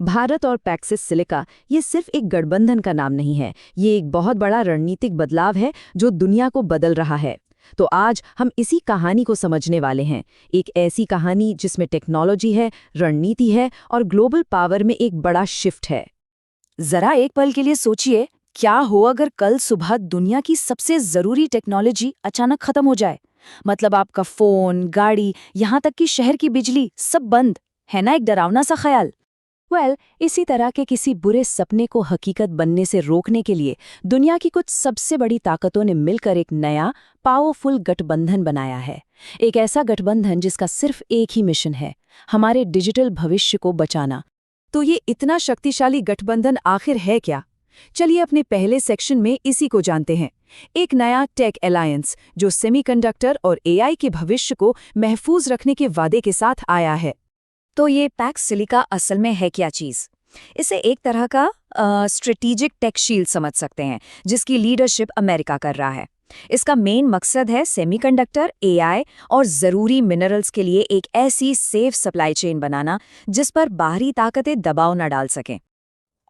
भारत और पैक्सिस सिलिका ये सिर्फ एक गठबंधन का नाम नहीं है, ये एक बहुत बड़ा रणनीतिक बदलाव है जो दुनिया को बदल रहा है। तो आज हम इसी कहानी को समझने वाले हैं, एक ऐसी कहानी जिसमें टेक्नोलॉजी है, रणनीति है और ग्लोबल पावर में एक बड़ा शिफ्ट है। जरा एक पल के लिए सोचिए, क्या हो अगर कल सुबह दुनिया की सबसे जरूरी टेक्नोलॉजी अचानक खत्म हो जाए। मतलब आपका फोन, गाड़ी, यहाँ तक कि शहर की बिजली सब बंद। है ना एक डरावना सा ख्याल। इसी तरह के किसी बुरे सपने को हकीकत बनने से रोकने के लिए दुनिया की कुछ सबसे बड़ी ताकतों ने मिलकर एक नया पावरफुल गठबंधन बनाया है। एक ऐसा गठबंधन जिसका सिर्फ एक ही मिशन है, हमारे डिजिटल भविष्य को बचाना। तो ये इतना शक्तिशाली गठबंधन आखिर है क्या? चलिए अपने पहले सेक्शन में इसी को जानते हैं। एक नया टेक अलायंस जो सेमीकंडक्टर और एआई के भविष्य को महफूज रखने के वादे के साथ आया है। तो ये पैक्स सिलिका असल में है क्या चीज़? इसे एक तरह का स्ट्रेटेजिक टेक शील्ड समझ सकते हैं, जिसकी लीडरशिप अमेरिका कर रहा है। इसका मेन मकसद है सेमीकंडक्टर, एआई और ज़रूरी मिनरल्स के लिए एक ऐसी सेफ सप्लाई चेन बनाना जिस पर बाहरी ताकतें दबाव न डाल सकें।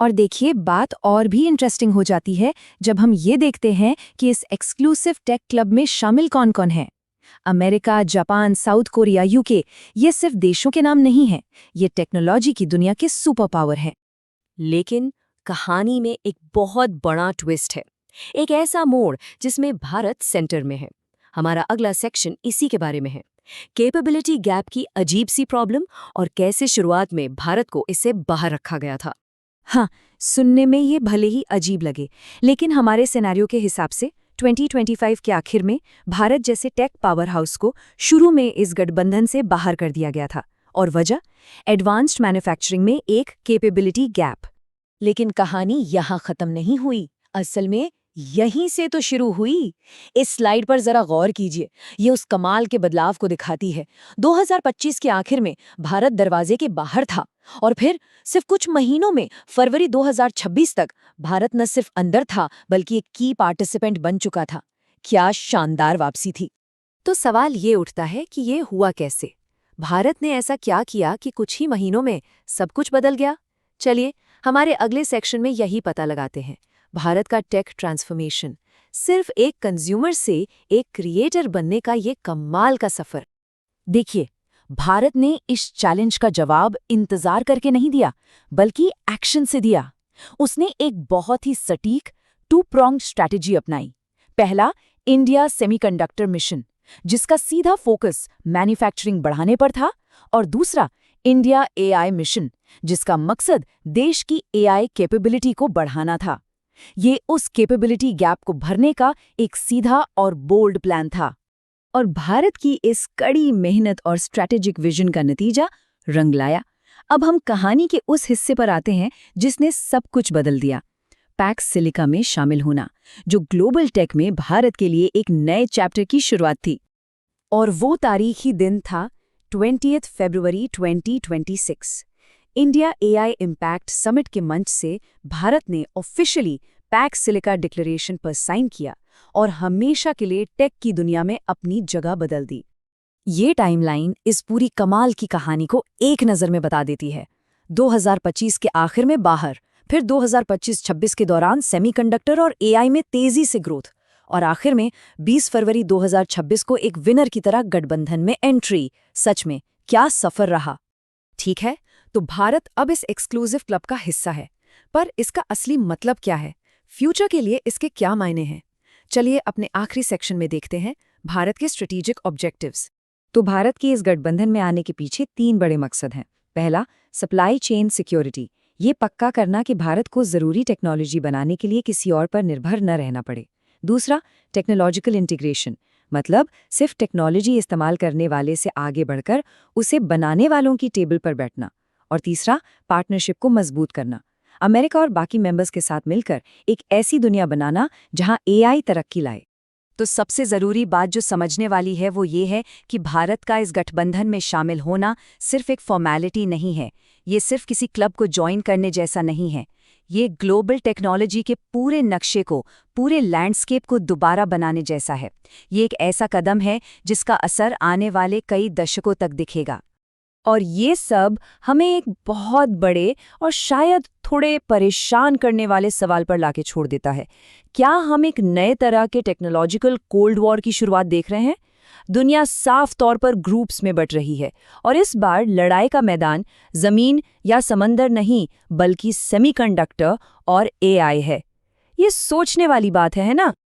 और देखिए, बात और भी इंटरेस्टिंग हो जाती है जब हम ये देखते हैं कि इस एक्सक्लूसिव टेक क्लब में शामिल कौन कौन है। America, Japan, south Korea, UK, ये सिर्फ देशों के नाम नहीं हैं, ये टेक्नोलॉजी की दुनिया के सुपर पावर हैं। लेकिन कहानी में एक बहुत बड़ा ट्विस्ट है, एक ऐसा मोड़ जिसमें भारत सेंटर में है। हमारा अगला सेक्शन इसी के बारे में है, कैपेबिलिटी गैप की अजीब सी प्रॉब्लम और कैसे शुरुआत में भारत को इससे बाहर रखा गया था। हाँ, सुनने में ये भले ही अजीब लगे, लेकिन हमारे सिनेरियो के हिसाब से 2025 के आखिर में भारत जैसे टेक पावर हाउस को शुरू में इस गठबंधन से बाहर कर दिया गया था। और वजह, एडवांस्ड मैन्युफैक्चरिंग में एक कैपेबिलिटी गैप। लेकिन कहानी यहाँ खत्म नहीं हुई, असल में यहीं से तो शुरू हुई। इस स्लाइड पर जरा गौर कीजिए, ये उस कमाल के बदलाव को दिखाती है। 2025 के आखिर में भारत दरवाजे के बाहर था और फिर सिर्फ कुछ महीनों में फरवरी 2026 तक भारत न सिर्फ अंदर था बल्कि एक की पार्टिसिपेंट बन चुका था। क्या शानदार वापसी थी। तो सवाल ये उठता है कि ये हुआ कैसे? भारत ने ऐसा क्या किया कि कुछ ही महीनों में सब कुछ बदल गया? चलिए हमारे अगले सेक्शन में यही पता लगाते हैं। भारत का टेक ट्रांसफॉर्मेशन, सिर्फ एक कंज्यूमर से एक क्रिएटर बनने का ये कमाल का सफर। देखिए, भारत ने इस चैलेंज का जवाब इंतजार करके नहीं दिया, बल्कि एक्शन से दिया। उसने एक बहुत ही सटीक टू प्रोंग स्ट्रैटेजी अपनाई। पहला, इंडिया सेमीकंडक्टर मिशन, जिसका सीधा फोकस मैन्युफैक्चरिंग बढ़ाने पर था, और दूसरा, इंडिया एआई मिशन, जिसका मकसद देश की एआई कैपेबिलिटी को बढ़ाना था। ये उस कैपेबिलिटी गैप को भरने का एक सीधा और बोल्ड प्लान था। और भारत की इस कड़ी मेहनत और स्ट्रैटेजिक विजन का नतीजा रंग लाया। अब हम कहानी के उस हिस्से पर आते हैं जिसने सब कुछ बदल दिया, पैक्स सिलिका में शामिल होना, जो ग्लोबल टेक में भारत के लिए एक नए चैप्टर की शुरुआत थी। और वो तारीखी दिन था 20 फरवरी 2026। इंडिया एआई इम्पैक्ट समिट के मंच से भारत ने ऑफिशियली पैक्स सिलिका डिक्लेरेशन पर साइन किया और हमेशा के लिए टेक की दुनिया में अपनी जगह बदल दी। ये टाइमलाइन इस पूरी कमाल की कहानी को एक नज़र में बता देती है। 2025 के आखिर में बाहर, फिर 2025-26 के दौरान सेमीकंडक्टर और एआई में तेजी से ग्रोथ, और आखिर में 20 फरवरी 2026 को एक विनर की तरह गठबंधन में एंट्री। सच में क्या सफर रहा। ठीक है, तो भारत अब इस एक्सक्लूसिव क्लब का हिस्सा है, पर इसका असली मतलब क्या है? फ्यूचर के लिए इसके क्या मायने हैं? चलिए अपने आखिरी सेक्शन में देखते हैं, भारत के स्ट्रेटेजिक ऑब्जेक्टिव्स। तो भारत के इस गठबंधन में आने के पीछे 3 बड़े मकसद हैं। पहला, सप्लाई चेन सिक्योरिटी, ये पक्का करना कि भारत को ज़रूरी टेक्नोलॉजी बनाने के लिए किसी और पर निर्भर न रहना पड़े। दूसरा, टेक्नोलॉजिकल इंटीग्रेशन, मतलब सिर्फ टेक्नोलॉजी इस्तेमाल करने वाले से आगे बढ़कर उसे बनाने वालों की टेबल पर बैठना। और तीसरा, पार्टनरशिप को मजबूत करना, अमेरिका और बाकी मेंबर्स के साथ मिलकर एक ऐसी दुनिया बनाना जहां एआई तरक्की लाए। तो सबसे ज़रूरी बात जो समझने वाली है वो ये है कि भारत का इस गठबंधन में शामिल होना सिर्फ एक फॉर्मेलिटी नहीं है, ये सिर्फ किसी क्लब को ज्वाइन करने जैसा नहीं है। ये ग्लोबल टेक्नोलॉजी के पूरे नक्शे को, पूरे लैंडस्केप को दोबारा बनाने जैसा है। ये एक ऐसा कदम है जिसका असर आने वाले कई दशकों तक दिखेगा। और ये सब हमें एक बहुत बड़े और शायद थोड़े परेशान करने वाले सवाल पर लाके छोड़ देता है। क्या हम एक नए तरह के टेक्नोलॉजिकल कोल्ड वॉर की शुरुआत देख रहे हैं? दुनिया साफ तौर पर ग्रुप्स में बट रही है और इस बार लड़ाई का मैदान जमीन या समंदर नहीं बल्कि सेमीकंडक्टर और एआई है। ये सोचने वाली बात है ना?